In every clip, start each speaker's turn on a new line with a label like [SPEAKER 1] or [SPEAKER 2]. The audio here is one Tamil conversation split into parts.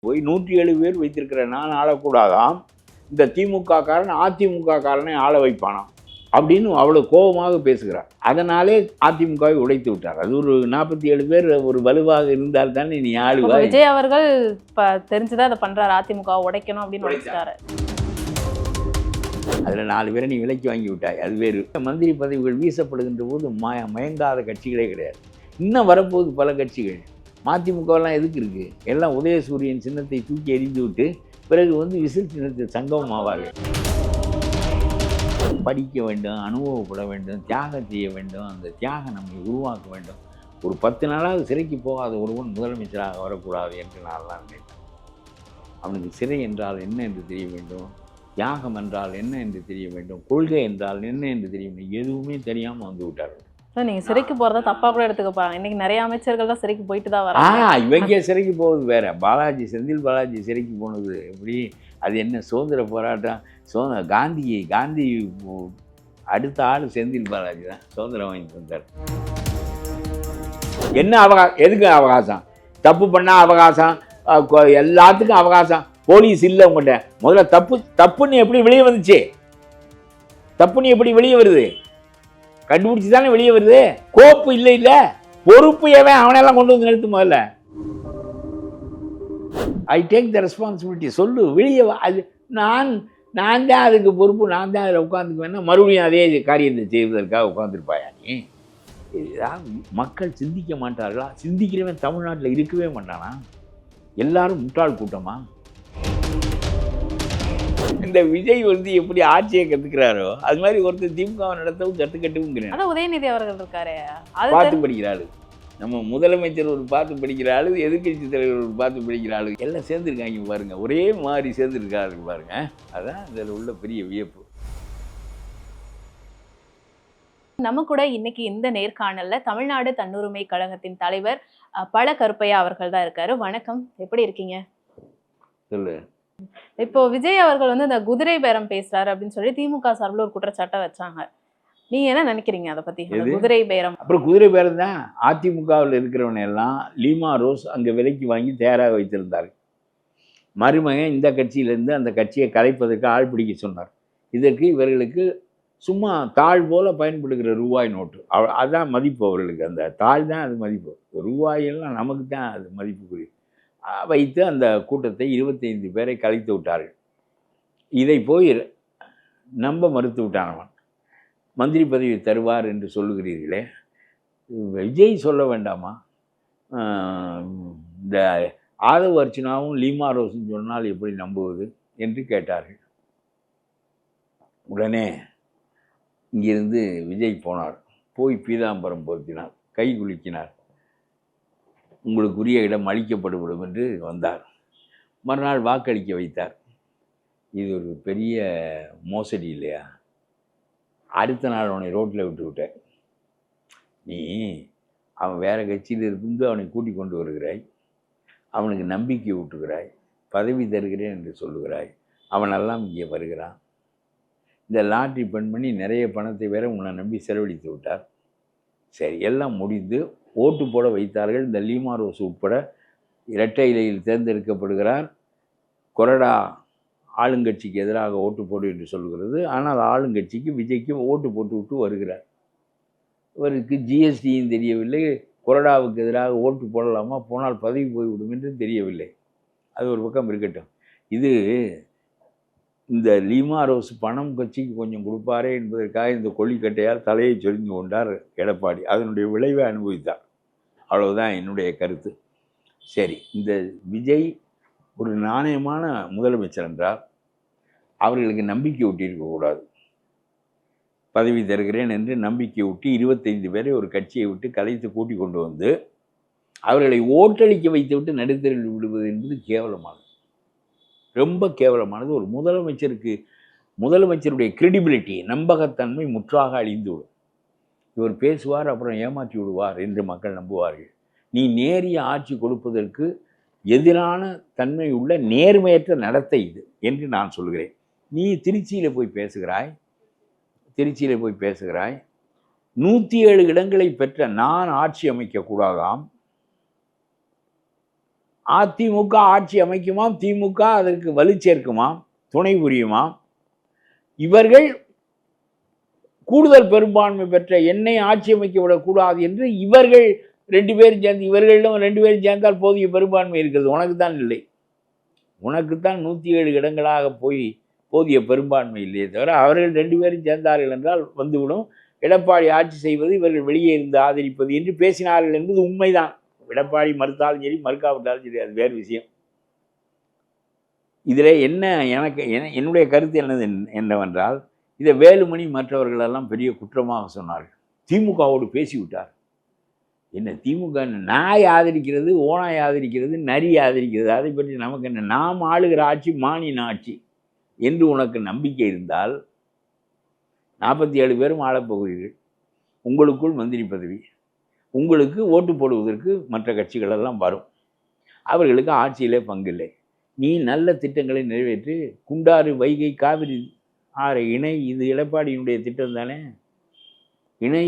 [SPEAKER 1] போய் 107 பேர் வைத்திருக்கிற நான் ஆளக்கூடாதாம், இந்த திமுக காரன் அதிமுக காரனை ஆள வைப்பானாம் அப்படின்னு அவ்வளவு கோபமாக பேசுகிறார். அதனாலே அதிமுகவை உடைத்து விட்டார். அது ஒரு 47 பேர் ஒரு வலுவாக இருந்தால் தானே நீ ஆளுவாய்.
[SPEAKER 2] விஜய் அவர்கள் தெரிஞ்சுதான் அதை பண்றாரு, அதிமுக உடைக்கணும் அப்படின்னு உடைச்சிட்டாரு.
[SPEAKER 1] அதில் 4 பேரை நீ விலைக்கு வாங்கி விட்டாய், அது வேறு. மந்திரி பதவிகள் வீசப்படுகின்ற போது மயங்காத கட்சிகளே கிடையாது. இன்னும் வரப்போகுது பல கட்சிகள். மதிமுகவெல்லாம் எதுக்கு இருக்குது? எல்லாம் உதயசூரியன் சின்னத்தை தூக்கி எறிந்து விட்டு பிறகு விசில் சின்னத்தில் சங்கமம் ஆவார்கள். படிக்க வேண்டும், அனுபவப்பட வேண்டும், தியாகம் செய்ய வேண்டும், அந்த தியாகம் நம்மை உருவாக்க வேண்டும். ஒரு 10 நாளாவது சிறைக்கு போகாத ஒருவன் முதலமைச்சராக வரக்கூடாது என்று நான்லாம் நினைத்தேன். அவனுக்கு சிறை என்றால் என்ன என்று தெரிய வேண்டும், தியாகம் என்றால் என்ன என்று தெரிய வேண்டும், கொள்கை என்றால் என்ன என்று தெரிய வேண்டும். எதுவுமே தெரியாமல் வந்து விட்டார்கள்.
[SPEAKER 2] நீங்கள் சிறைக்கு போகிறதா தப்பாக கூட எடுத்துக்கப்பாங்க. இன்றைக்கி நிறைய அமைச்சர்கள் தான் சிறைக்கு போயிட்டு தான் வராங்க.
[SPEAKER 1] இவங்க சிறைக்கு போவது வேற. செந்தில் பாலாஜி சிறைக்கு போனது எப்படி? அது என்ன சுதந்திர போராட்டம்? காந்தி அடுத்த ஆள் செந்தில் பாலாஜி தான் சுதந்திரம் வாங்கி வந்தார். என்ன அவகாசம்? எதுக்கு அவகாசம்? தப்பு பண்ணால் அவகாசம், எல்லாத்துக்கும் அவகாசம். போலீஸ் இல்லை உங்கள்கிட்ட. முதல்ல தப்புன்னு எப்படி வெளியே வந்துச்சு? தப்புன்னு எப்படி வெளியே வருது? கண்டுபிடிச்சி தானே வெளியே வருது. கோப்பு இல்லை, பொறுப்பு ஏவன் அவனெல்லாம் கொண்டு வந்து நிறுத்து. முதல்ல ஐ டேக் த ரெஸ்பான்சிபிலிட்டி. சொல்லு, வெளியே அது நான் தான் அதுக்கு பொறுப்பு, நான் தான் அதில் உட்காந்துக்குவேன்னா மறுபடியும் அதே காரியத்தை செய்வதற்காக உட்காந்துருப்பாயா நீ? மக்கள் சிந்திக்க மாட்டார்களா? சிந்திக்கிறவன் தமிழ்நாட்டில் இருக்கவே மாட்டானா? எல்லாரும் முட்டாள் கூட்டமா? இந்த விஜய் எப்படி ஆட்சியை கத்துக்கிறாரோ அது மாதிரி ஒருத்தர் திமுக நடத்தவும் கட்டுக்கட்டுங்கிறேன்.
[SPEAKER 2] உதயநிதி அவர்கள் இருக்காரு,
[SPEAKER 1] பார்த்து படிக்கிறாள். நம்ம முதலமைச்சர் ஒரு பார்த்து படிக்கிறாள், எதிர்கட்சி தலைவர் ஒரு பார்த்து படிக்கிறாள், எல்லாம் சேர்ந்துருக்காங்க பாருங்க, ஒரே மாதிரி சேர்ந்துருக்காரு பாருங்க. அதான் இதில் உள்ள பெரிய வியப்பு.
[SPEAKER 2] நம்ம கூட இன்னைக்கு இந்த நேர்காணல்ல தமிழ்நாடு தன்னுரிமை கழகத்தின் தலைவர் பழ கருப்பையா அவர்கள் தான் இருக்காரு. வணக்கம், எப்படி இருக்கீங்க?
[SPEAKER 1] சொல்லு.
[SPEAKER 2] இப்போ விஜய் அவர்கள் இந்த குதிரை பேரம் பேசுறாரு அப்படின்னு சொல்லி திமுக சார்பில் ஒரு குற்றச்சாட்டை வச்சாங்க. நீங்க என்ன நினைக்கிறீங்க அதை பத்தி? குதிரை பேரம்.
[SPEAKER 1] அப்புறம் குதிரை பேரம் தான். அதிமுகவில் இருக்கிறவனை எல்லாம் லீமா ரோஸ் அங்கே விலைக்கு வாங்கி தயாராக வைத்திருந்தார். மருமகன் இந்த கட்சியிலேருந்து அந்த கட்சியை கலைப்பதற்கு ஆள் பிடிக்க சொன்னார். இதற்கு இவர்களுக்கு சும்மா தாழ் போல பயன்படுகிற ரூபாய் நோட்டு, அதுதான் மதிப்பு அவர்களுக்கு. அந்த தாழ் தான் அது மதிப்பு. ரூபாயெல்லாம் நமக்கு தான் அது மதிப்புக்குரிய வைத்து அந்த கூட்டத்தை 25 பேரை கலைத்து விட்டார்கள். இதை போய் நம்ப மறுத்து விட்டானவன். மந்திரி பதவி தருவார் என்று சொல்லுகிறீர்களே, விஜய் சொல்ல வேண்டாமா? இந்த ஆதவ அர்ச்சனாவும் லீமா ரோஸும் சொன்னால் எப்படி நம்புவது என்று கேட்டார்கள். உடனே இங்கிருந்து விஜய் போனார். போய் பீதாம்பரம் பொருத்தினார், கை குலுக்கினார். உங்களுக்குரிய இடம் அளிக்கப்படும் என்று வந்தார். மறுநாள் வாக்களிக்க வைத்தார். இது ஒரு பெரிய மோசடி இல்லையா? அடுத்த நாள் அவனை ரோட்டில் விட்டு விட்டார். நீ அவன் வேறு கட்சியில் இருந்து அவனை கூட்டி கொண்டு வருகிறாய், அவனுக்கு நம்பிக்கை ஊட்டுகிறாய், பதவி தருகிறேன் என்று சொல்லுகிறாய், அவனெல்லாம் இங்கே வருகிறான். இந்த லாட்ரி பண்ணி நிறைய பணத்தை வேற உன்னை நம்பி செலவழித்து விட்டார். சரி, எல்லாம் முடிந்து ஓட்டு போட வைத்தார்கள். இந்த லீமா ரோஸ் உட்பட இரட்டை இலையில் தேர்ந்தெடுக்கப்படுகிறார். கொறடா ஆளுங்கட்சிக்கு எதிராக ஓட்டு போடு என்று சொல்கிறது. ஆனால் ஆளுங்கட்சிக்கு விஜய்க்கு ஓட்டு போட்டு விட்டு வருகிறார். இவருக்கு ஜிஎஸ்டியும் தெரியவில்லை, கொறடாவுக்கு எதிராக ஓட்டு போடலாமா, போனால் பதவி போய்விடும் என்று தெரியவில்லை. அது ஒரு பக்கம் இருக்கட்டும். இது இந்த லீமா ரோஸ் பணம் கட்சிக்கு கொஞ்சம் கொடுப்பாரே என்பதற்காக இந்த கொல்லிக்கட்டையால் தலையை சொரிந்து கொண்டார் எடப்பாடி. அதனுடைய விளைவை அனுபவித்தார். அவ்வளவுதான் என்னுடைய கருத்து. சரி, இந்த விஜய் ஒரு நாணயமான முதலமைச்சர் என்றால் அவர்களுக்கு நம்பிக்கை ஊட்டியிருக்கக்கூடாது. பதவி தருகிறேன் என்று நம்பிக்கை ஊட்டி 25 பேரை ஒரு கட்சியை விட்டு கலைத்து கூட்டி கொண்டு வந்து அவர்களை ஓட்டளிக்க வைத்து விட்டு நடுத்தரில் விடுவது என்பது கேவலமானது, ரொம்ப கேவலமானது. ஒரு முதலமைச்சருடைய கிரெடிபிலிட்டி, நம்பகத்தன்மை முற்றாக அழிந்துவிடும். இவர் பேசுவார், அப்புறம் ஏமாற்றி விடுவார் என்று மக்கள் நம்புவார்கள். நீ நேரிய ஆட்சி கொடுப்பதற்கு எதிரான தன்மை உள்ள நேர்மையற்ற நடத்தை இது என்று நான் சொல்கிறேன். நீ திருச்சியில் போய் பேசுகிறாய், 107 இடங்களை பெற்ற நான் ஆட்சி அமைக்கக்கூடாதாம், அதிமுக ஆட்சி அமைக்குமாம், திமுக அதற்கு வலு சேர்க்குமாம், துணை புரியுமாம். இவர்கள் கூடுதல் பெரும்பான்மை பெற்ற என்னை ஆட்சி அமைக்க விடக்கூடாது என்று இவர்கள் 2 பேரும் சேர்ந்து, இவர்களிடம் 2 பேரும் சேர்ந்தால் போதிய பெரும்பான்மை இருக்கிறது. உனக்கு தான் இல்லை. உனக்குத்தான் 107 இடங்களாக போய் போதிய பெரும்பான்மை இல்லையே தவிர அவர்கள் 2 பேரும் சேர்ந்தார்கள் என்றால் வந்துவிடும். எடப்பாடி ஆட்சி செய்வது இவர்கள் வெளியே இருந்து ஆதரிப்பது என்று பேசினார்கள் என்பது உண்மைதான். எடப்பாடி மறுத்தாலும் சரி, மறுக்காவிட்டாலும் சரி, அது வேறு விஷயம். இதில் என்ன என்னுடைய கருத்து என்னவென்றால், இதை வேலுமணி மற்றவர்களெல்லாம் பெரிய குற்றமாக சொன்னார்கள். திமுகவோடு பேசிவிட்டார். என்ன திமுக நாய் ஆதரிக்கிறது, ஓனாய் ஆதரிக்கிறது, நரி ஆதரிக்கிறது, அதை பற்றி நமக்கு என்ன? நாம் ஆளுகிற ஆட்சி மாநில ஆட்சி என்று உனக்கு நம்பிக்கை இருந்தால் 47 பேரும் ஆளப்போகிறீர்கள். உங்களுக்குள் மந்திரி பதவி, உங்களுக்கு ஓட்டு போடுவதற்கு மற்ற கட்சிகள் எல்லாம் வரும். அவர்களுக்கு ஆட்சியிலே பங்கில்லை. நீ நல்ல திட்டங்களை நிறைவேற்றி குண்டாறு, வைகை, காவிரி ஆறு இணை. இது எடப்பாடியினுடைய திட்டம் தானே. இணை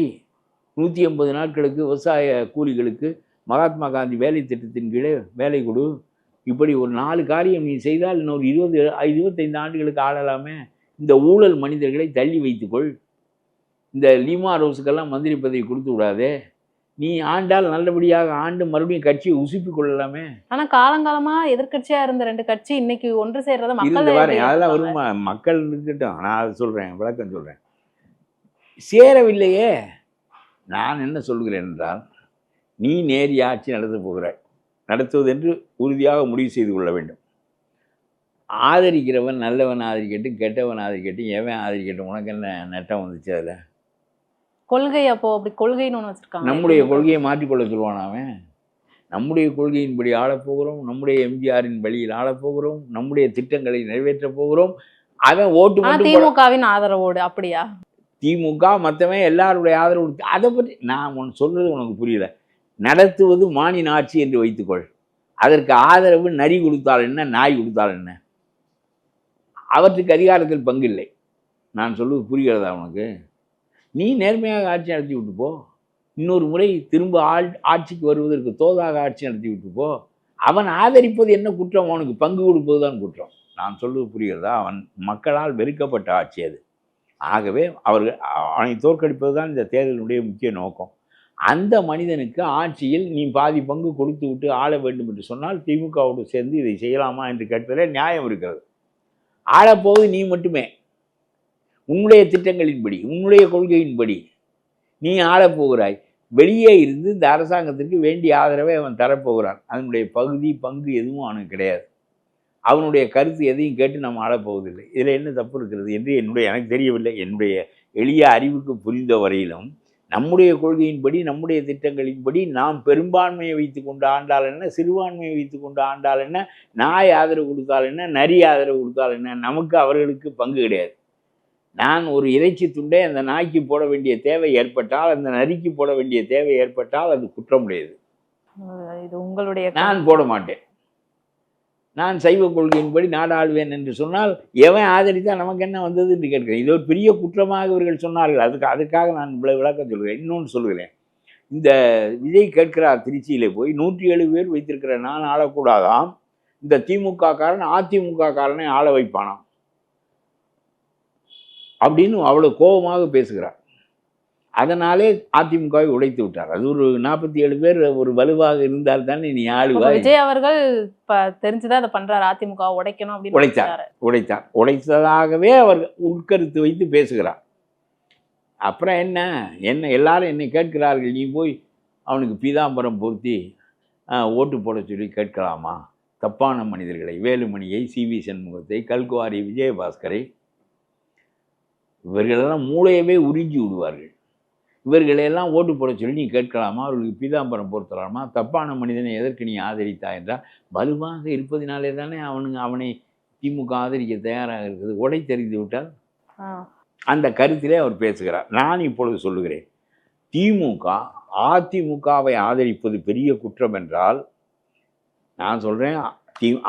[SPEAKER 1] 180 நாட்களுக்கு விவசாய கூலிகளுக்கு மகாத்மா காந்தி வேலை திட்டத்தின் கீழே வேலை கொடு. இப்படி ஒரு 4 காரியம் நீ செய்தால் இன்னொரு 25 ஆண்டுகளுக்கு ஆளலாமே. இந்த ஊழல் மனிதர்களை தள்ளி வைத்துக்கொள். இந்த லீமா ரோஸுக்கெல்லாம் மந்திரி பதவி கொடுத்து விடாதே. நீ ஆண்டால் நல்லபடியாக ஆண்டு மறுபடியும் கட்சியை உசுப்பி கொள்ளலாமே.
[SPEAKER 2] ஆனா காலங்காலமா எதிர்க்கட்சியா இருந்த 2 கட்சி இன்னைக்கு ஒன்று சேர்றத மக்கள்
[SPEAKER 1] அதெல்லாம் வரும். மக்கள் இருக்கட்டும், நான் அதை சொல்றேன், விளக்கம் சொல்றேன். சேரவில்லையே. நான் என்ன சொல்கிறேன் என்றால், நீ நேரிய ஆட்சி நடத்தப் போகிறாய். நடத்துவது என்று உறுதியாக முடிவு செய்து கொள்ள வேண்டும். ஆதரிக்கிறவன் நல்லவன் ஆதரிக்கட்டும், கெட்டவன் ஆதரிக்கட்டும், எவன் ஆதரிக்கட்டும், உனக்கு என்ன நட்டம் வந்துச்சு? அதில்
[SPEAKER 2] கொள்கை அப்போ அப்படி கொள்கைன்னு ஒன்று வச்சிருக்காங்க.
[SPEAKER 1] நம்முடைய கொள்கையை மாற்றிக்கொள்ள சொல்லுவான் அவன். நம்முடைய கொள்கையின்படி ஆளப்போகிறோம், நம்முடைய எம்ஜிஆரின் வழியில் ஆளப்போகிறோம், நம்முடைய திட்டங்களை நிறைவேற்றப் போகிறோம். அவன் ஓட்டு
[SPEAKER 2] திமுகவின் ஆதரவோடு. அப்படியா?
[SPEAKER 1] திமுக மற்றவன் எல்லாருடைய ஆதரவு. அதை பற்றி நான் சொல்றது உனக்கு புரியல. நடத்துவது மாநில ஆட்சி என்று வைத்துக்கொள். அதற்கு ஆதரவு நரி கொடுத்தால் என்ன, நாய் கொடுத்தால் என்ன? அவற்றுக்கு அதிகாரத்தில் பங்கில்லை. நான் சொல்வது புரிகிறதா உனக்கு? நீ நேர்மையாக ஆட்சி நடத்தி விட்டு போ. இன்னொரு முறை திரும்ப ஆட்சிக்கு வருவதற்கு தோதாக ஆட்சி நடத்தி விட்டு போ. அவன் ஆதரிப்பது என்ன குற்றம்? அவனுக்கு பங்கு கொடுப்பது தான் குற்றம். நான் சொல்வது புரிகிறதா? அவன் மக்களால் வெறுக்கப்பட்ட ஆட்சி அது. ஆகவே அவனை தோற்கடிப்பது தான் இந்த தேர்தலுடைய முக்கிய நோக்கம். அந்த மனிதனுக்கு ஆட்சியில் நீ பாதி பங்கு கொடுத்து விட்டு ஆள வேண்டும் என்று சொன்னால் திமுகவோடு சேர்ந்து இதை செய்யலாமா என்று கேட்பதில் நியாயம் இருக்கிறது. ஆளப்போவது நீ மட்டுமே. உன்னுடைய திட்டங்களின்படி, உன்னுடைய கொள்கையின்படி நீ ஆளப்போகிறாய். வெளியே இருந்து இந்த அரசாங்கத்திற்கு வேண்டிய ஆதரவை அவன் தரப்போகிறான். அதனுடைய பங்கு எதுவும் அவனுக்கு கிடையாது. அவனுடைய கருத்து எதையும் கேட்டு நம்ம ஆளப்போவதில்லை. இதில் என்ன தப்பு இருக்கிறது என்று எனக்கு தெரியவில்லை. என்னுடைய எளிய அறிவுக்கு புரிந்த வரையிலும் நம்முடைய கொள்கையின்படி, நம்முடைய திட்டங்களின்படி நாம் பெரும்பான்மையை வைத்து கொண்டு ஆண்டால் என்ன, சிறுபான்மையை வைத்து கொண்டு ஆண்டால் என்ன, நாய் ஆதரவு கொடுத்தால் என்ன, நரி ஆதரவு கொடுத்தால் என்ன, நமக்கு அவர்களுக்கு பங்கு கிடையாது. நான் ஒரு இறைச்சி துண்டை அந்த நாய்க்கு போட வேண்டிய தேவை ஏற்பட்டால், அந்த நரிக்கு போட வேண்டிய தேவை ஏற்பட்டால் அது குற்றமுடையது.
[SPEAKER 2] இது உங்களுடைய.
[SPEAKER 1] நான் போட மாட்டேன். நான் சைவ கொள்கையின்படி நாடாளுவேன் என்று சொன்னால் எவன் ஆதரித்தால் நமக்கு என்ன வந்தது என்று கேட்கிறேன். இது ஒரு பெரிய குற்றமாக இவர்கள் சொன்னார்கள். அதுக்காக நான் இவ்வளவு விளக்கம் சொல்கிறேன். இன்னொன்று சொல்கிறேன். இந்த விஜய் கேட்கிறார், திருச்சியிலே போய் 107 பேர் வைத்திருக்கிற நான் ஆளக்கூடாதாம். இந்த திமுக காரன் அதிமுக காரனை ஆள வைப்பானாம் அப்படின்னு அவ்வளவு கோபமாக பேசுகிறார். அதனாலே அதிமுகவை உடைத்து விட்டார். அது ஒரு 47 பேர் ஒரு வலுவாக இருந்தால் தானே நீ ஆளுவாய்.
[SPEAKER 2] விஜய் அவர்கள் தெரிஞ்சுதான் அதை பண்றாரு, அதிமுக உடைக்கணும் அப்படின்னு
[SPEAKER 1] உடைத்தார். உடைத்ததாகவே அவர் உட்கருத்து வைத்து பேசுகிறார். அப்புறம் என்ன எல்லாரும் என்னை கேட்கிறார்கள், நீ போய் அவனுக்கு பீதாம்பரம் பொருத்தி ஓட்டு போட சொல்லி கேட்கலாமா? தப்பான மனிதர்களை, வேலுமணியை, சிவி சண்முகத்தை, கல்குவாரி விஜயபாஸ்கரை, இவர்களெல்லாம் மூளையவே உறிஞ்சி விடுவார்கள். இவர்களெல்லாம் ஓட்டு போட சொல்லி நீ கேட்கலாமா? அவர்களுக்கு பீதாம்பரம் பொருத்தலாமா? தப்பான மனிதனை எதற்கு நீ ஆதரித்தா என்றால், வலுவாக இருப்பதினாலே தானே அவனை திமுக ஆதரிக்க தயாராக இருக்குது. உடை தெரிந்து விட்டால் அந்த கருத்திலே அவர் பேசுகிறார். நான் இப்பொழுது சொல்லுகிறேன், திமுக அதிமுகவை ஆதரிப்பது பெரிய குற்றம் என்றால், நான் சொல்கிறேன்,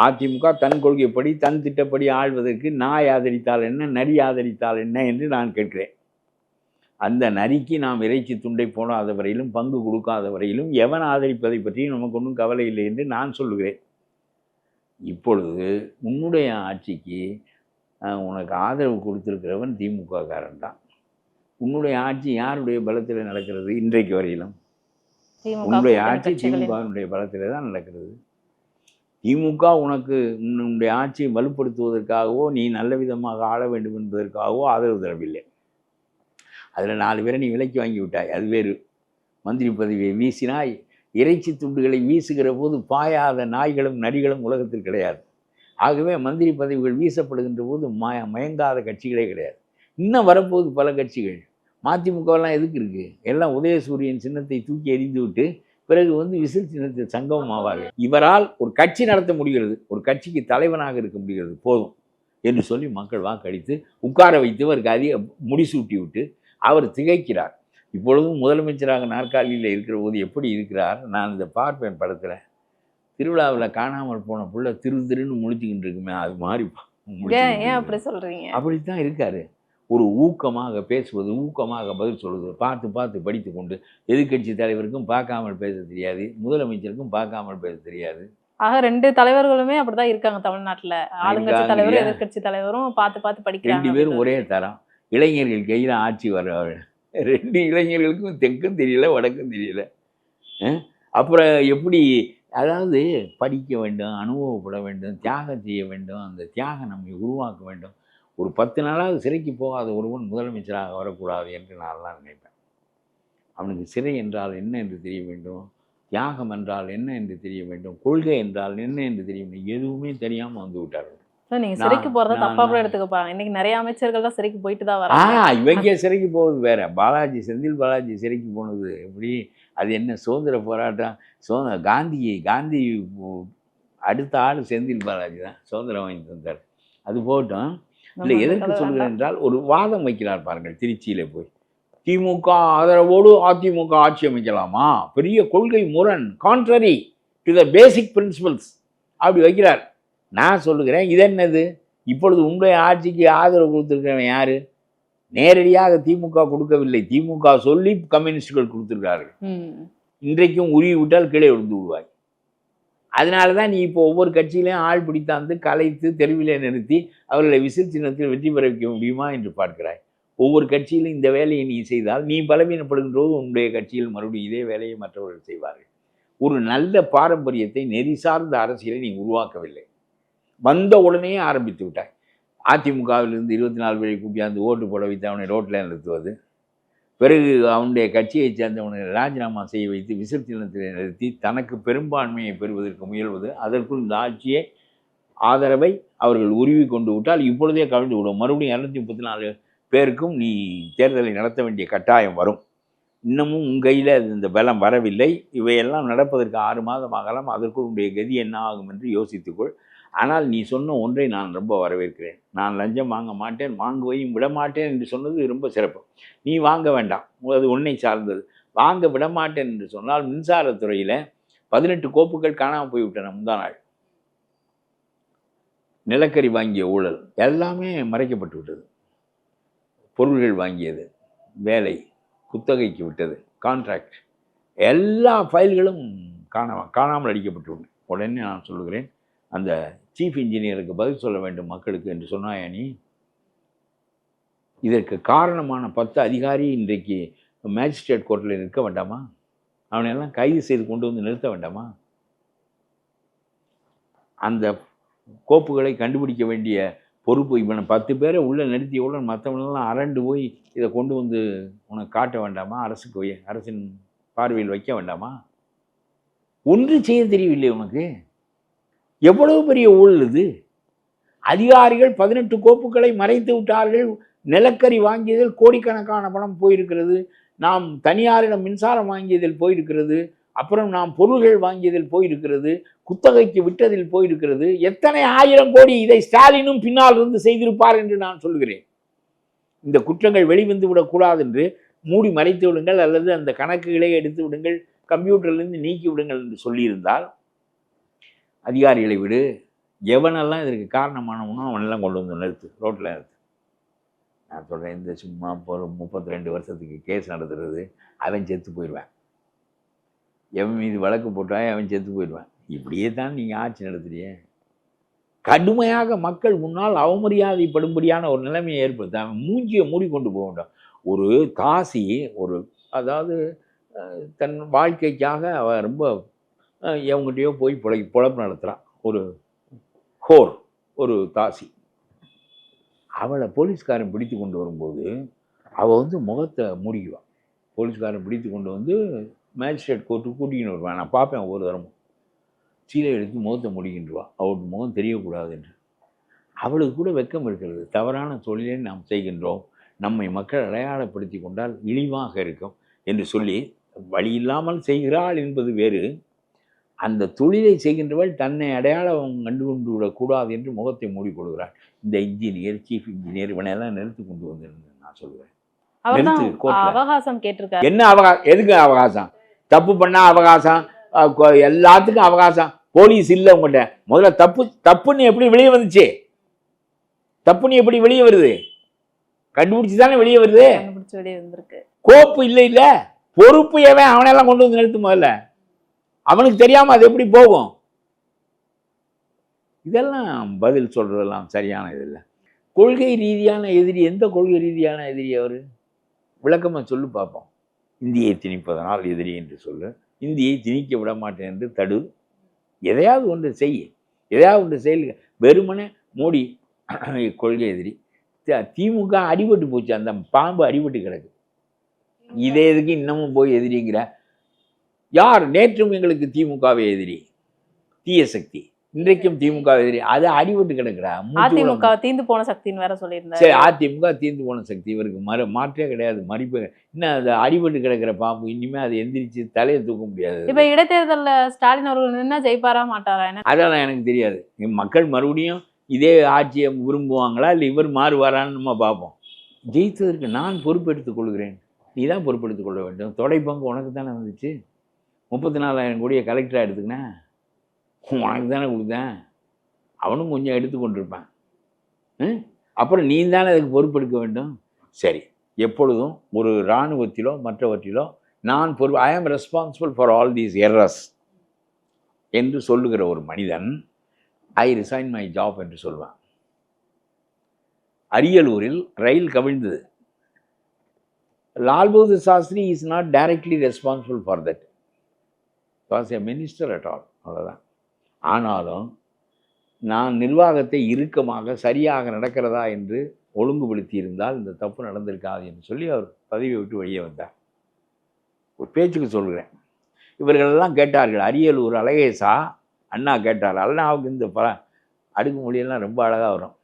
[SPEAKER 1] அதிமுக தன் கொள்கைப்படி தன் திட்டப்படி ஆள்வதற்கு நாய் ஆதரித்தால் என்ன, நரி ஆதரித்தால் என்ன என்று நான் கேட்கிறேன். அந்த நரிக்கு நாம் இறைச்சி துண்டை போடாத வரையிலும், பங்கு கொடுக்காத வரையிலும் எவன் ஆதரிப்பதை பற்றியும் நமக்கு ஒன்றும் கவலை இல்லை என்று நான் சொல்லுகிறேன். இப்பொழுது உன்னுடைய ஆட்சிக்கு உனக்கு ஆதரவு கொடுத்துருக்கிறவன் திமுககாரன் தான். உன்னுடைய ஆட்சி யாருடைய பலத்தில் நடக்கிறது? இன்றைக்கு வரையிலும் உன்னுடைய ஆட்சி திமுகவினுடைய பலத்தில் தான் நடக்கிறது. திமுக உனக்கு உன்னுடைய ஆட்சியை வலுப்படுத்துவதற்காகவோ நீ நல்ல விதமாக ஆள வேண்டும் என்பதற்காகவோ ஆதரவு தரவில்லை. அதில் 4 பேரை நீ விலைக்கு வாங்கி விட்டாய், அது வேறு. மந்திரி பதவியை வீசினாய். இறைச்சி துண்டுகளை வீசுகிற போது பாயாத நாய்களும் நரிகளும் உலகத்தில் கிடையாது. ஆகவே மந்திரி பதவிகள் வீசப்படுகின்ற போது மயங்காத கட்சிகளே கிடையாது. இன்னும் வரப்போகுது பல கட்சிகள். மதிமுகவெல்லாம் எதுக்கு இருக்குது? எல்லாம் உதயசூரியன் சின்னத்தை தூக்கி எறிந்து விட்டு பிறகு விசில் சின்னத்தில் சங்கமம் ஆவார்கள். இவரால் ஒரு கட்சி நடத்த முடிகிறது, ஒரு கட்சிக்கு தலைவனாக இருக்க முடிகிறது, போதும் என்று சொல்லி மக்கள் வாக்களித்து உட்கார வைத்து அவருக்கு அதிக முடிசூட்டி விட்டு அவர் திகைக்கிறார். இப்பொழுதும் முதலமைச்சராக நாற்காலியில் இருக்கிற போது எப்படி இருக்கிறார்? நான் இந்த பார்ப்பேன் படத்தில், திருவிழாவில் காணாமல் போன புள்ள திருன்னு முழிச்சுக்கிட்டு இருக்குமே, அது மாதிரி
[SPEAKER 2] அப்படி சொல்றீங்க.
[SPEAKER 1] அப்படித்தான் இருக்காரு. ஒரு ஊக்கமாக பேசுவது, ஊக்கமாக பதில் சொல்வது, பார்த்து பார்த்து படித்து கொண்டு எதிர்கட்சி தலைவருக்கும் பார்க்காமல் பேச தெரியாது, முதலமைச்சருக்கும் பார்க்காமல் பேச தெரியாது.
[SPEAKER 2] ஆக 2 தலைவர்களுமே அப்படிதான் இருக்காங்க தமிழ்நாட்டில். ஆளுங்கட்சி தலைவரும் எதிர்கட்சி தலைவரும் பார்த்து பார்த்து படிக்கிறாங்க.
[SPEAKER 1] 2 பேரும் ஒரே தரம். இளைஞர்கள் கையில் ஆட்சி வர்றவர்கள். 2 இளைஞர்களுக்கும் தெற்கும் தெரியல, வடக்கும் தெரியல. அப்புறம் எப்படி? அதாவது படிக்க வேண்டும், அனுபவப்பட வேண்டும், தியாகம் செய்ய வேண்டும். அந்த தியாகம் நம்மை உருவாக்க வேண்டும். ஒரு 10 நாளாவது சிறைக்கு போகாத ஒருவன் முதலமைச்சராக வரக்கூடாது என்று நான்லாம் நினைப்பேன். அவனுக்கு சிறை என்றால் என்ன என்று தெரிய வேண்டும், தியாகம் என்றால் என்ன என்று தெரிய வேண்டும், கொள்கை என்றால் என்ன என்று தெரிய வேண்டும். எதுவுமே தெரியாமல் வந்து விட்டார்கள்.
[SPEAKER 2] நீங்க சிறைக்கு போறத தப்பா கூட எடுத்துக்க பாருங்க. இன்னைக்கு நிறைய அமைச்சர்கள் தான் சிறைக்கு போயிட்டு தான் வராங்க.
[SPEAKER 1] இவங்க சிறைக்கு போவது வேற. செந்தில் பாலாஜி சிறைக்கு போனது எப்படி? அது என்ன சுதந்திர போராட்டம்? காந்தி அடுத்த ஆள் செந்தில் பாலாஜி தான் சுதந்திரம் வாங்கி தந்தார். அது போட்டோம். இல்லை, எதற்கு சொல்கிறேன் என்றால், ஒரு வாதம் வைக்கிறார் பாருங்கள். திருச்சியில் போய் திமுக ஆதரவோடு அதிமுக ஆட்சி அமைக்கலாமா, பெரிய கொள்கை முரண், contrary to the basic principles, அப்படி வைக்கிறார். நான் சொல்லுகிறேன், இது என்னது? இப்பொழுது உங்களுடைய ஆட்சிக்கு ஆதரவு கொடுத்துருக்கிறவன் யாரு? நேரடியாக திமுக கொடுக்கவில்லை, திமுக சொல்லி கம்யூனிஸ்டுகள் கொடுத்துருக்கார்கள். இன்றைக்கும் உருவி விட்டால் கீழே விழுந்து விடுவாய். அதனால தான் நீ இப்போ ஒவ்வொரு கட்சியிலையும் ஆள் பிடித்தாந்து கலைத்து தெருவிலே நிறுத்தி அவர்களை விசில் சின்னத்தில் வெற்றி பெற வைக்க முடியுமா என்று பார்க்கிறாய். ஒவ்வொரு கட்சியிலும் இந்த வேலையை நீ செய்தால் நீ பலவீனப்படுகின்றோடு உன்னுடைய கட்சியில் மறுபடியும் இதே வேலையை மற்றவர்கள் செய்வார்கள். ஒரு நல்ல பாரம்பரியத்தை, நெறி சார்ந்த அரசியலை நீ உருவாக்கவில்லை. வந்த உடனே ஆரம்பித்து விட்டாய். அதிமுகவிலிருந்து 24 பேரை கூட்டியாந்து ஓட்டு போட வைத்து அவனை ரோட்டில் நிறுத்துவது, பிறகு அவனுடைய கட்சியை சேர்ந்தவனை ராஜினாமா செய்ய வைத்து விசில் சின்னத்தில் நிறுத்தி தனக்கு பெரும்பான்மையை பெறுவதற்கு முயல்வது, அதற்குள் இந்த ஆட்சியை ஆதரவை அவர்கள் உருவி கொண்டு விட்டால் இப்பொழுதே கவிழ்ந்து விடும். மறுபடியும் 234 பேருக்கும் நீ தேர்தலை நடத்த வேண்டிய கட்டாயம் வரும். இன்னமும் உன் கையில் இந்த பலம் வரவில்லை. இவையெல்லாம் நடப்பதற்கு 6 மாதம் ஆகலாம். அதற்குள் உன்னுடைய கதி என்ன ஆகும் என்று யோசித்துக்கொள். ஆனால் நீ சொன்ன ஒன்றை நான் ரொம்ப வரவேற்கிறேன். நான் லஞ்சம் வாங்க மாட்டேன், வாங்குவையும் விடமாட்டேன் என்று சொன்னது ரொம்ப சிறப்பு. நீ வாங்க வேண்டாம், அது உன்னை சார்ந்தது. வாங்க விடமாட்டேன் என்று சொன்னால், மின்சாரத்துறையில் 18 கோப்புகள் காணாமல் போய்விட்டன முந்தா நாள். நிலக்கரி வாங்கிய ஊழல் எல்லாமே மறைக்கப்பட்டு விட்டது. பொருள்கள் வாங்கியது, வேலை குத்தகைக்கு விட்டது, கான்ட்ராக்ட், எல்லா ஃபைல்களும் காணாமல் அடிக்கப்பட்டு விட்டன. உடனே நான் சொல்லுகிறேன், அந்த சீஃப் இன்ஜினியருக்கு பதில் சொல்ல வேண்டும் மக்களுக்கு என்று சொன்னாயா நீ? இதற்கு காரணமான 10 அதிகாரி இன்றைக்கு மேஜிஸ்ட்ரேட் கோர்ட்டில் நிற்க வேண்டாமா? அவனையெல்லாம் கைது செய்து கொண்டு வந்து நிறுத்த வேண்டாமா? அந்த கோப்புகளை கண்டுபிடிக்க வேண்டிய பொறுப்பு இவனை 10 பேரை உள்ளே நிறுத்தியவுடன் மற்றவனெல்லாம் அரண்டு போய் இதை கொண்டு வந்து உனக்கு காட்ட வேண்டாமா? அரசின் பார்வையில் வைக்க வேண்டாமா? ஒன்று செய்ய தெரியவில்லை உனக்கு. எவ்வளவு பெரிய ஊழல் இது! அதிகாரிகள் 18 கோப்புகளை மறைத்து விட்டார்கள். நிலக்கரி வாங்கியதில் கோடிக்கணக்கான பணம் போயிருக்கிறது. நாம் தனியாரிடம் மின்சாரம் வாங்கியதில் போயிருக்கிறது. அப்புறம் நாம் பொருள்கள் வாங்கியதில் போயிருக்கிறது. குத்தகைக்கு விட்டதில் போயிருக்கிறது. எத்தனை 1000 கோடி இதை ஸ்டாலினும் பின்னால் இருந்து செய்திருப்பார் என்று நான் சொல்கிறேன். இந்த குற்றங்கள் வெளிவந்து விடக்கூடாது என்று மூடி மறைத்து விடுங்கள், அல்லது அந்த கணக்குகளை எடுத்து விடுங்கள், கம்ப்யூட்டர்லேருந்து நீக்கி விடுங்கள் என்று சொல்லியிருந்தால், அதிகாரிகளை விடு, எவனெல்லாம் இதற்கு காரணமானவனோ அவனெல்லாம் கொண்டு வந்து நிறுத்து, ரோட்டில் நிறுத்து. நான் சொல்கிறேன், இந்த சும்மா ஒரு 32 வருஷத்துக்கு கேஸ் நடத்துறது, அவன் செத்து போயிடுவேன். எவன் மீது வழக்கு போட்டால் அவன் செத்து போயிடுவேன். இப்படியே தான் நீங்கள் ஆட்சி நடத்துறியே. கடுமையாக மக்கள் முன்னால் அவமரியாதைப்படும்படியான ஒரு நிலைமையை ஏற்படுத்த மூஞ்சியை மூடிக்கொண்டு போக வேண்டும். ஒரு தாசி ஒரு அதாவது தன் வாழ்க்கைக்காக அவ ரொம்ப எவங்கிட்டயோ போய் பொழப்பு நடத்துகிறான். ஒரு ஹோர், ஒரு தாசி. அவளை போலீஸ்காரன் பிடித்து கொண்டு வரும்போது அவள் வந்து முகத்தை மூடிக்குவான். போலீஸ்காரன் பிடித்து கொண்டு வந்து மேஜிஸ்ட்ரேட் கோர்ட்டுக்கு கூட்டிகிட்டு வருவான். நான் பார்ப்பேன் ஒவ்வொரு தரமும். சீலை எடுத்து முகத்தை முடிக்கின்றுவான், அவளுக்கு முகம் தெரியக்கூடாது என்று. அவளுக்கு கூட வெட்கம் இருக்கிறது. தவறான தொழிலை நாம் செய்கின்றோம், நம்மை மக்கள் அடையாளப்படுத்தி கொண்டால் இழிவாக இருக்கும் என்று சொல்லி வழி இல்லாமல் செய்கிறாள் என்பது வேறு. அந்த தொழிலை செய்கின்றவள் தன்னை அடையாளம் கண்டு கொண்டு விடக்கூடாது என்று முகத்தை மூடிக்கொள்கிறாள். இந்த இன்ஜினியர், சீஃப் இன்ஜினியர் இவனையெல்லாம் நிறுத்தி கொண்டு வந்திருந்தேன் நான் சொல்லுவேன்.
[SPEAKER 2] அவகாசம் கேட்டிருக்காரு.
[SPEAKER 1] என்ன அவகாசம்? எதுக்கு அவகாசம்? தப்பு பண்ணா அவகாசம், எல்லாத்துக்கும் அவகாசம். போலீஸ் இல்லை உங்கள்கிட்ட. முதல்ல தப்புன்னு எப்படி வெளியே வந்துச்சு? தப்புன்னு எப்படி வெளியே வருது? கண்டுபிடிச்சு தானே வெளியே வருது. கோப்பு இல்லை, இல்லை பொறுப்பு ஏவன் அவனெல்லாம் கொண்டு வந்து நிறுத்து. முதல்ல அவனுக்கு தெரியாம அது எப்படி போகும்? இதெல்லாம் பதில் சொல்றதெல்லாம் சரியான இது இல்லை. கொள்கை ரீதியான எதிரி. எந்த கொள்கை ரீதியான எதிரி அவர்? விளக்கமாக சொல்லு பார்ப்போம். இந்தியை திணிப்பதனால் எதிரி என்று சொல்லு. இந்தியை திணிக்க விட மாட்டேன் என்று தடு. எதையாவது ஒன்று செய், எதையாவது ஒன்று செயல். வெறுமனே மோடி கொள்கை எதிரி. திமுக அடிபட்டு போச்சு, அந்த பாம்பு அடிபட்டு கிடக்கு. இதே இதுக்கு இன்னமும் போய் எதிரிங்கிற யார்? நேற்றும் எங்களுக்கு திமுகவே எதிரி, தீய சக்தி. இன்றைக்கும் திமுக எதிரி. அது அடிபட்டு கிடக்குறா.
[SPEAKER 2] அதிமுக தீந்து போன சக்தின்னு வேற சொல்லியிருந்தாரு.
[SPEAKER 1] சரி, அதிமுக தீந்து போன சக்தி. இவருக்கு மாற்றே கிடையாது, மறிப்பு. இன்னும் அது அடிபட்டு கிடக்கிற பாம்பு. இனிமே அதை எந்திரிச்சு தலையை தூக்க முடியாது.
[SPEAKER 2] இப்ப இடைத்தேர்தலில் ஸ்டாலின் அவர்கள் நின்னா ஜெயிப்பாரா மாட்டாரா?
[SPEAKER 1] அதெல்லாம் எனக்கு தெரியாது. மக்கள் மறுபடியும் இதே ஆட்சியை விரும்புவாங்களா இல்லை இவர் மாறுவாரான்னு நம்ம பார்ப்போம். ஜெயித்ததற்கு நான் பொறுப்பெடுத்துக் கொள்கிறேன். நீ தான் பொறுப்பெடுத்துக் கொள்ள வேண்டும். தொடை பங்கு உனக்கு தானே வந்துச்சு. 34,000 கோடியை கலெக்டராக எடுத்துக்கினேன், உனக்கு தானே கொடுத்தேன். அவனும் கொஞ்சம் எடுத்து கொண்டிருப்பான். அப்புறம் நீ தானே அதுக்கு பொறுப்பெடுக்க வேண்டும். சரி, எப்பொழுதும் ஒரு இராணுவத்திலோ மற்றவற்றிலோ நான் பொறுப்பு, ஐ am responsible for all these errors என்று சொல்லுகிற ஒரு மனிதன் ஐ ரிசைன் மை ஜாப் என்று சொல்வான். அரியலூரில் ரயில் கவிழ்ந்தது. Lal Bahadur Shastri is not directly responsible for that, was a minister at all. அவ்வளோதான். ஆனாலும் நான் நிர்வாகத்தை இறுக்கமாக சரியாக நடக்கிறதா என்று ஒழுங்குபடுத்தி இருந்தால் இந்த தப்பு நடந்திருக்காது என்று சொல்லி அவர் பதவியை விட்டு வெளியே வந்தார். ஒரு பேச்சுக்கு சொல்கிறேன். இவர்களெல்லாம் கேட்டார்கள். அரியலூர் அழகேசா அண்ணா கேட்டார். அண்ணாவுக்கு இந்த அடுக்குமொழியெல்லாம் ரொம்ப அழகாக வரும்.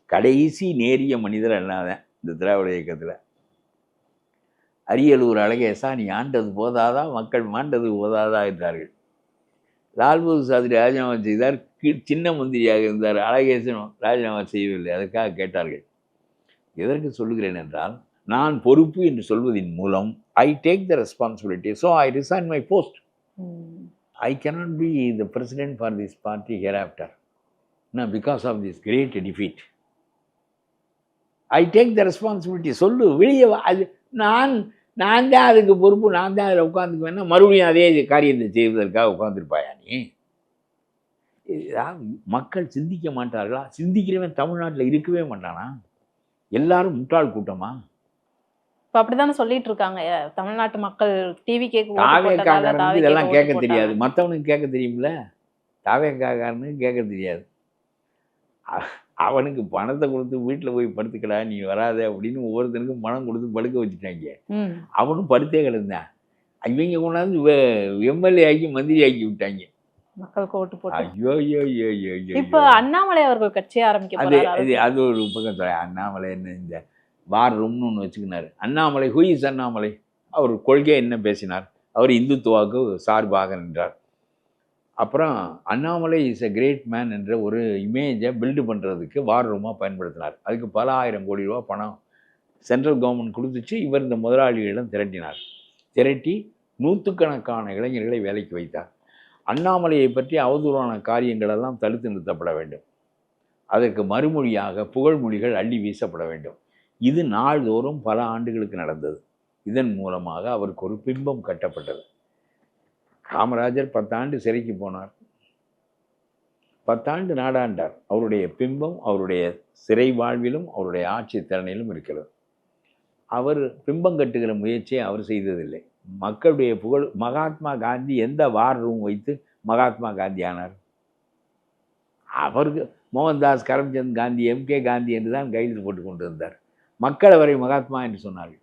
[SPEAKER 1] கடைசி நேரிய மனிதர் அண்ணாதான் இந்த திராவிட இயக்கத்தில். அரியலூர் அழகேசா, நீ ஆண்டது போதாதா, மக்கள் மாண்டது போதாதா என்றார்கள். லால் பகதூர் சாஸ்திரி ராஜினாமா செய்தார். சின்ன மந்திரியாக இருந்தார். அழகேசனும் ராஜினாமா செய்யவில்லை. அதற்காக கேட்டார்கள். எதற்கு சொல்லுகிறேன் என்றால், நான் பொறுப்பு என்று சொல்வதின் மூலம் I take the responsibility, so I resign my post. I cannot be the president for this party hereafter, because of this great defeat. I take the responsibility. சொல்லு வெளியே. அது நான் தான் அதுக்கு பொறுப்பு, நான் தான் அதில் உட்காந்துக்குவேன்னா மறுபடியும் அதே காரியத்தை செய்வதற்காக உட்காந்துருப்பாயா நீ? மக்கள் சிந்திக்க மாட்டார்களா? சிந்திக்கிறவன் தமிழ்நாட்டில் இருக்கவே மாட்டானா? எல்லாரும் முட்டாள் கூட்டமா?
[SPEAKER 2] இப்போ அப்படித்தானே சொல்லிட்டு இருக்காங்க தமிழ்நாட்டு மக்கள். டிவி
[SPEAKER 1] தாவேக்காரனுக்கு இதெல்லாம் கேட்க தெரியாது, மற்றவனுக்கு கேட்க தெரியும்ல. தாவேக்காரனுக்கு கேட்க தெரியாது. அவனுக்கு பணத்தை கொடுத்து வீட்டில் போய் படுத்துக்கடா, நீ வராத அப்படின்னு ஒவ்வொருத்தனுக்கும் பணம் கொடுத்து படுக்க வச்சுட்டாங்க. அவனும் படுத்தே கிடந்தான். இவங்க கொண்டாந்து எம்எல்ஏ ஆக்கி மந்திரி ஆக்கி விட்டாங்க.
[SPEAKER 2] மக்களுக்கு ஓட்டு போட்டு.
[SPEAKER 1] ஐயோ ஐயோ ஐயோ ஐயோ.
[SPEAKER 2] இப்போ அண்ணாமலை அவர்கள் கட்சியை ஆரம்பிக்க
[SPEAKER 1] அது ஒரு பக்கம் சொல்ல. அண்ணாமலை என்ன இந்த வார் ரூம்னு ஒன்று வச்சுக்கினார். Annamalai, who is Annamalai? அவர் கொள்கை என்ன பேசினார்? அவர் இந்துத்துவாவுக்கு சார்பாக நின்றார். அப்புறம் Annamalai is a great man என்ற ஒரு இமேஜை பில்டு பண்ணுறதுக்கு வார் ரூமாக பயன்படுத்தினார். அதுக்கு பல 1000 கோடி ரூபா பணம் சென்ட்ரல் கவர்மெண்ட் கொடுத்துச்சு. இவர் இந்த முதலாளிகளிடம் திரட்டினார். திரட்டி நூற்றுக்கணக்கான இளைஞர்களை வேலைக்கு வைத்தார். அண்ணாமலையை பற்றி அவதூறான காரியங்களெல்லாம் தடுத்து நிறுத்தப்பட வேண்டும். அதற்கு மறுமொழியாக புகழ்மொழிகள் அள்ளி வீசப்பட வேண்டும். இது நாள்தோறும் பல ஆண்டுகளுக்கு நடந்தது. இதன் மூலமாக அவருக்கு ஒரு பிம்பம் கட்டப்பட்டது. காமராஜர் 10 ஆண்டு சிறைக்கு போனார். 10 ஆண்டு நாடாண்டார். அவருடைய பிம்பம் அவருடைய சிறை வாழ்விலும் அவருடைய ஆட்சி திறனிலும் இருக்கிறது. அவர் பிம்பம் கட்டுகிற முயற்சியை அவர் செய்ததில்லை. மக்களுடைய புகழ். மகாத்மா காந்தி எந்த வார் ரூம் வைத்து மகாத்மா காந்தி ஆனார்? அவருக்கு மோகன்தாஸ் கரம்சந்த் காந்தி, எம்கே காந்தி என்று தான் கையெழுத்து போட்டு கொண்டு வந்தார். மக்கள் அவரை மகாத்மா என்று சொன்னார்கள்.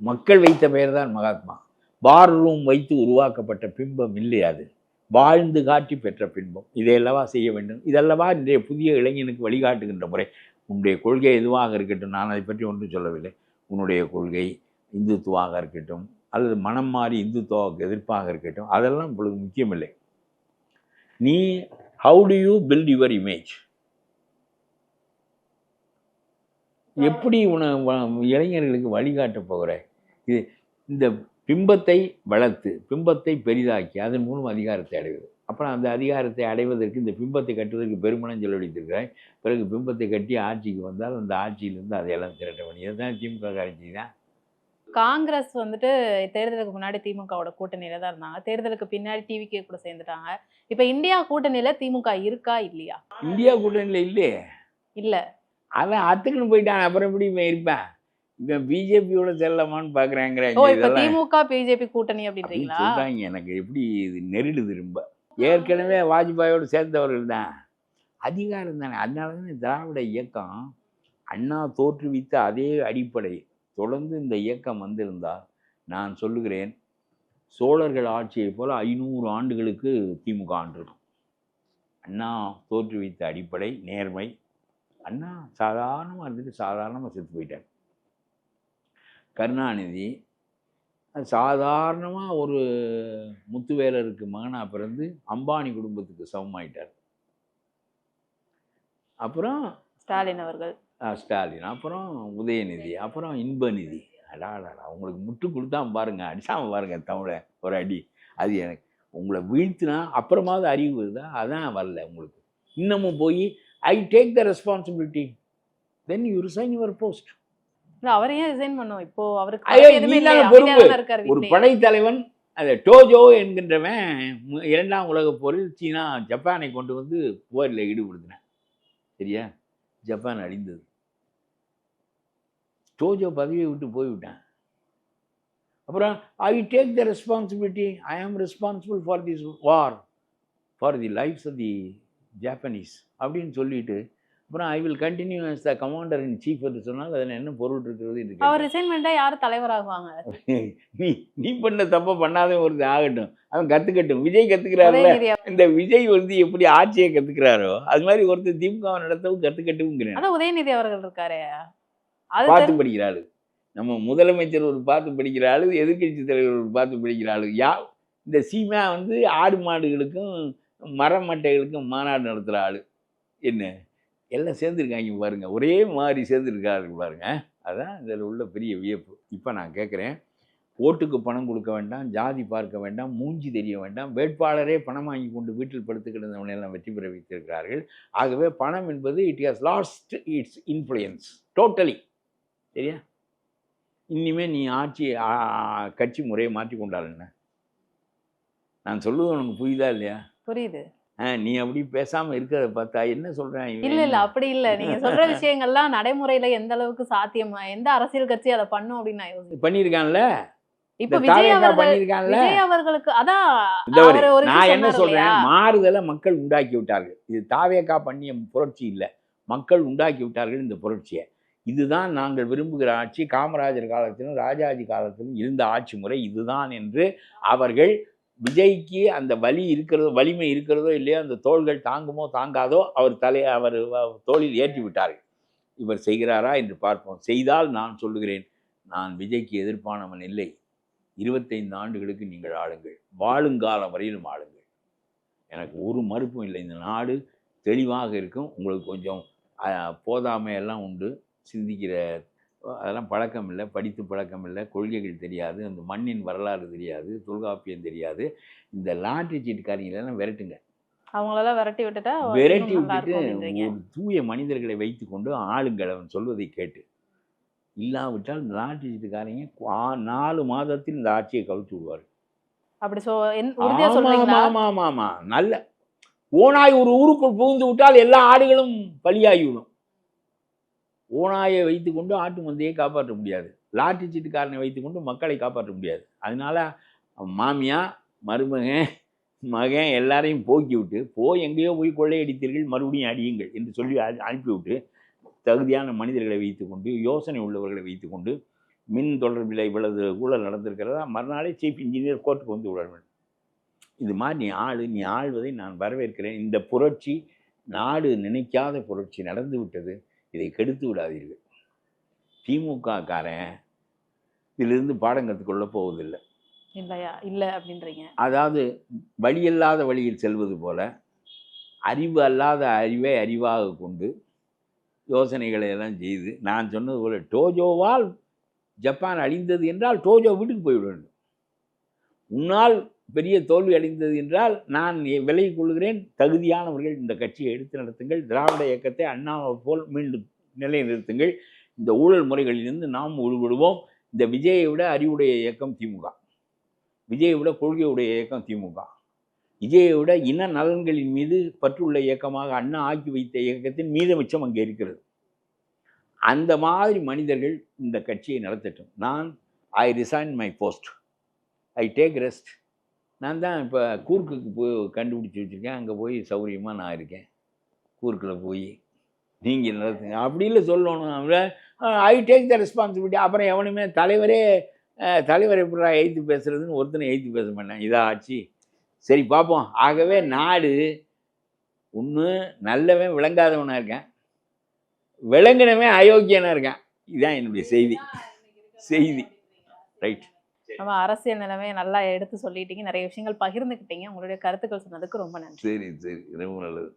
[SPEAKER 1] மக்கள் வைத்த பெயர் தான் மகாத்மா. வார் ரூம் வைத்து உருவாக்கப்பட்ட பிம்பம் இல்லை அது. வாழ்ந்து காட்டி பெற்ற பின்பம். இதையல்லவா செய்ய வேண்டும். இதல்லவா இன்றைய புதிய இளைஞனுக்கு வழிகாட்டுகின்ற முறை. உன்னுடைய கொள்கை எதுவாக இருக்கட்டும், நான் அதை பற்றி ஒன்றும் சொல்லவில்லை. உன்னுடைய கொள்கை இந்துத்துவாக இருக்கட்டும், அல்லது மனம் மாறி இந்துத்துவாவுக்கு எதிர்ப்பாக இருக்கட்டும், அதெல்லாம் இப்பொழுது முக்கியமில்லை. நீ how do you build your image? எப்படி இளைஞர்களுக்கு வழிகாட்ட போகிற? இது இந்த பிம்பத்தை வளர்த்து பிம்பத்தை பெரிதாக்கி அதன் மூலம் அதிகாரத்தை அடைவது. அப்புறம் அந்த அதிகாரத்தை அடைவதற்கு இந்த பிம்பத்தை கட்டுவதற்கு பெருமனம் செலவழித்திருக்கிறாய். பிறகு பிம்பத்தை கட்டி ஆட்சிக்கு வந்தால் அந்த ஆட்சியிலிருந்து அதையெல்லாம் திரட்ட வேண்டியது. இதுதான் திமுக காரஞ்சி தான்.
[SPEAKER 2] காங்கிரஸ் வந்துட்டு தேர்தலுக்கு முன்னாடி திமுகவோட கூட்டணியில தான் இருந்தாங்க. தேர்தலுக்கு பின்னாடி டிவிகே கூட சேர்ந்துட்டாங்க. இப்ப இந்தியா கூட்டணியில திமுக இருக்கா இல்லையா?
[SPEAKER 1] இந்தியா கூட்டணியில் இல்லையே.
[SPEAKER 2] இல்ல,
[SPEAKER 1] அவன் அத்துக்குன்னு போயிட்டான். அப்புறம் எப்படி இவன் இருப்பேன்? இவன் பிஜேபியோட செல்லமான்னு பாக்குறாங்கிற.
[SPEAKER 2] இப்ப திமுக பிஜேபி கூட்டணி அப்படின்றீங்களா?
[SPEAKER 1] சொல்றாங்க. எனக்கு எப்படி இது நெருடுது ரொம்ப. ஏற்கனவே வாஜ்பாயோடு சேர்ந்தவர்கள் தான். அதிகாரம் தானே. அதனால தான் திராவிட இயக்கம் அண்ணா தோற்றுவித்த அதே அடிப்படை தொடர்ந்து இந்த இயக்கம் வந்திருந்தால் நான் சொல்லுகிறேன், சோழர்கள் ஆட்சியை போல 500 ஆண்டுகளுக்கு திமுக ஆண்டிருக்கும். அண்ணா தோற்றுவித்த அடிப்படை நேர்மை. அண்ணா சாதாரணமாக இருந்துட்டு சாதாரணமாக செத்து போயிட்டார். கருணாநிதி சாதாரணமாக ஒரு முத்துவேலருக்கு மகனாக பிறந்து அம்பானி குடும்பத்துக்கு சமமாயிட்டார். அப்புறம்
[SPEAKER 2] ஸ்டாலின் அவர்கள்,
[SPEAKER 1] ஸ்டாலின், அப்புறம் உதயநிதி, அப்புறம் இன்பநிதி. அடாடா, உங்களுக்கு முட்டு கொடுத்தா பாருங்க, அடிச்சாமல் பாருங்க தமிழை ஒரு அடி. அது எனக்கு உங்களை வீழ்த்தினா அப்புறமாவது அறிவு வருதா? அதான் வரல உங்களுக்கு. இன்னமும் போய் ஐ take the responsibility, then you resign your post.
[SPEAKER 2] அவரையே ரிசைன் பண்ணோம். இப்போ அவருக்கு
[SPEAKER 1] ஒரு படைத்தலைவன். அது டோஜோ என்கின்றவன் 2ஆம் உலகப் போரில் சீனா ஜப்பானை கொண்டு வந்து போரில் ஈடுபடுத்தினான். சரியா? ஜப்பான் அழிந்தது. டோஜோ பதவியை விட்டு போய்விட்டான். அப்புறம் ஐ take the responsibility, I am responsible for this war, for the lifes of the Japanese அப்படின்னு சொல்லிட்டு அப்புறம் I will continue as the commander in chief என்று சொன்னால் அதில் என்ன பொருள் இருக்கிறது?
[SPEAKER 2] அவர் ரிசைன் பண்ணிட்டா யார் தலைவராகுவாங்க?
[SPEAKER 1] நீ பண்ண தப்ப பண்ணாத ஒரு ஆகட்டும், அவன் கற்றுக்கட்டும். விஜய் கற்றுக்கிறாருல, இந்த விஜய் வந்து எப்படி ஆட்சியை கற்றுக்கிறாரோ அது மாதிரி ஒருத்தர் திமுக நடத்தவும் கற்றுக்கட்டும்ங்கிறேன்.
[SPEAKER 2] அதான் உதயநிதி அவர்கள் இருக்காரு,
[SPEAKER 1] பார்த்து படிக்கிறாள். நம்ம முதலமைச்சர் ஒரு பார்த்து படிக்கிறாள், எதிர்கட்சி தலைவர் ஒரு பார்த்து படிக்கிறாள். இந்த சீமா வந்து ஆடு மாடுகளுக்கும் மரமட்டைகளுக்கும் மாநாடு நடத்துகிற ஆள். என்ன எல்லாம் சேர்ந்துருக்காங்க பாருங்க, ஒரே மாதிரி சேர்ந்துருக்காரு பாருங்க. அதான் இதில் உள்ள பெரிய வியப்பு. இப்போ நான் கேட்குறேன், ஓட்டுக்கு பணம் கொடுக்க வேண்டாம், ஜாதி பார்க்க வேண்டாம், மூஞ்சி தெரிய வேண்டாம், வேட்பாளரே பணம் வாங்கி கொண்டு வீட்டில் படுத்து கிடந்தவனையெல்லாம் வெற்றி பெற வைத்திருக்கிறார்கள். ஆகவே பணம் என்பது it has last it's influence totally. சரியா? இனிமேல் நீ ஆட்சி கட்சி முறையை மாற்றி கொண்டாள் என்ன? நான் சொல்லுவது உனக்கு புரியுதா இல்லையா?
[SPEAKER 2] புரியுது.
[SPEAKER 1] நீ அப்படி பேசாம இருக்கிறத பார்த்தா என்ன சொல்றேன்?
[SPEAKER 2] இல்ல அப்படி இல்ல. நீங்க சொல்ற விஷயங்கள்லாம் நடைமுறையில எந்த அளவுக்கு சாத்தியமா, எந்த அரசியல் கட்சி அதை பண்ணும் அப்படின்னு நான் யோசிக்கிறேன்.
[SPEAKER 1] பண்ணிருக்கான்ல.
[SPEAKER 2] இப்ப விஜய் அவர்களுக்கு அதான்
[SPEAKER 1] நான் என்ன சொல்றேன், மாறுதலை மக்கள் உண்டாக்கி விட்டார்கள். இது தாவேகா பண்ணிய புரட்சி இல்லை, மக்கள் உண்டாக்கி விட்டார்கள் இந்த புரட்சியை. இதுதான் நாங்கள் விரும்புகிற ஆட்சி, காமராஜர் காலத்திலும் ராஜாஜி காலத்திலும் இருந்த ஆட்சி முறை இதுதான் என்று அவர்கள், விஜய்க்கு அந்த வலிமை இருக்கிறதோ இல்லையோ, அந்த தோள்கள் தாங்குமோ தாங்காதோ, அவர் தோளில் ஏற்றி விட்டார்கள். இவர் செய்கிறாரா என்று பார்ப்போம். செய்தால் நான் சொல்லுகிறேன், நான் விஜய்க்கு எதிர்ப்பானவன் இல்லை. 25 ஆண்டுகளுக்கு நீங்கள் ஆளுங்கள், வாழுங்காலம் வரையிலும் ஆளுங்கள். எனக்கு ஒரு மறுப்பும் இல்லை. இந்த நாடு தெளிவாக இருக்கும். உங்களுக்கு கொஞ்சம் போதாமையெல்லாம் உண்டு, சிந்திக்கிற அதெல்லாம் பழக்கம் இல்லை, படித்து பழக்கம் இல்லை, கொள்கைகள் தெரியாது, அந்த மண்ணின் வரலாறு தெரியாது, தொல்காப்பியம் தெரியாது. இந்த லாட்ரி சீட்டுக்காரங்களெல்லாம் விரட்டுங்க.
[SPEAKER 2] அவங்களெல்லாம் விரட்டி விட்டுட்டு
[SPEAKER 1] ஒரு தூய மனிதர்களை வைத்து கொண்டு ஆளுங்கள் அவன் சொல்வதை கேட்டு. இல்லாவிட்டால் இந்த லாட்ரி சீட்டுக்காரங்க 4 மாதத்தில் இந்த ஆட்சியை கவிழ்த்து விடுவார்.
[SPEAKER 2] அப்படி
[SPEAKER 1] ஆமா நல்ல ஓநாய் ஒரு ஊருக்குள் புகுந்து விட்டால் எல்லா ஆடுகளும் பலியாகிவிடும். ஓநாயை வைத்துக்கொண்டு ஆட்டு மந்தையை காப்பாற்ற முடியாது. லாட்டரி சீட்டுக்காரனை வைத்துக்கொண்டு மக்களை காப்பாற்ற முடியாது. அதனால மாமியா, மருமகன், மகன் எல்லாரையும் போக்கி விட்டு, எங்கேயோ போய் கொள்ளையடித்தீர்கள், மறுபடியும் அடியுங்கள் என்று சொல்லி அனுப்பிவிட்டு, தகுதியான மனிதர்களை வைத்துக்கொண்டு, யோசனை உள்ளவர்களை வைத்துக்கொண்டு, மின் தொடர்பில் இவ்வளவு ஊழல் நடந்திருக்கிறதா, மறுநாளே சீஃப் இன்ஜினியர் கோர்ட்டுக்கு வந்து விட வேண்டும். இது மாதிரி நீ ஆள்வதை நான் வரவேற்கிறேன். இந்த புரட்சி நாடு நினைக்காத புரட்சி நடந்து விட்டது. இதை கெடுத்து விடாதீர்கள். திமுக காரன் இதிலிருந்து பாடம் கற்றுக்கொள்ள போவதில்லை.
[SPEAKER 2] இல்லையா? இல்லை அப்படின்றீங்க.
[SPEAKER 1] அதாவது வழியில்லாத வழியில் செல்வது போல அறிவு அல்லாத அறிவை அறிவாக கொண்டு யோசனைகளை எல்லாம் செய்து, நான் சொன்னது போல டோஜோவால் ஜப்பான் அழிந்தது என்றால் டோஜோ வீட்டுக்கு போய்விட வேண்டும். உன்னால் பெரிய தோல்வி அடைந்தது என்றால் நான் விலை கொள்கிறேன். தகுதியானவர்கள் இந்த கட்சியை எடுத்து நடத்துங்கள். திராவிட இயக்கத்தை அண்ணாவை போல் மீண்டும் நிலைநிறுத்துங்கள். இந்த ஊழல் முறைகளிலிருந்து நாம் விடுபடுவோம். இந்த விஜயை விட அறிவுடைய இயக்கம் திமுக, விஜயை விட கொள்கையுடைய இயக்கம் திமுக, விஜயை விட இன நலன்களின் மீது பற்றுள்ள இயக்கமாக அண்ணா ஆக்கி வைத்த இயக்கத்தின் மீதமிச்சம் அங்கே இருக்கிறது. அந்த மாதிரி மனிதர்கள் இந்த கட்சியை நடத்தட்டும். நான் ஐ resign my post, I take rest. நான் தான் இப்போ கூர்க்குக்கு போய் கண்டுபிடிச்சி வச்சுருக்கேன். அங்கே போய் சௌகரியமாக நான் இருக்கேன். கூர்க்கில் போய் நீங்கள் நடத்துங்க அப்படி இல்லை சொல்லணும். ஐ டேக் த ரெஸ்பான்சிபிலிட்டி. அப்புறம் எவனுமே தலைவர் எப்படா எய்த்து பேசுறதுன்னு ஒருத்தனை எய்த்து பேச மாட்டேன். இதாக ஆச்சு, சரி பார்ப்போம். ஆகவே நாடு ஒன்று நல்லவன் விளங்காதவனாக இருக்கேன், விளங்கினவன் அயோக்கியனாக இருக்கேன். இதுதான் என்னுடைய செய்தி. ரைட்.
[SPEAKER 2] நம்ம அரசியல் நிலைமையை நல்லா எடுத்து சொல்லிட்டீங்க, நிறைய விஷயங்கள் பகிர்ந்துக்கிட்டீங்க. உங்களுடைய கருத்துக்கள் சொன்னதுக்கு ரொம்ப நன்றி.
[SPEAKER 1] சரி, ரொம்ப நல்லது.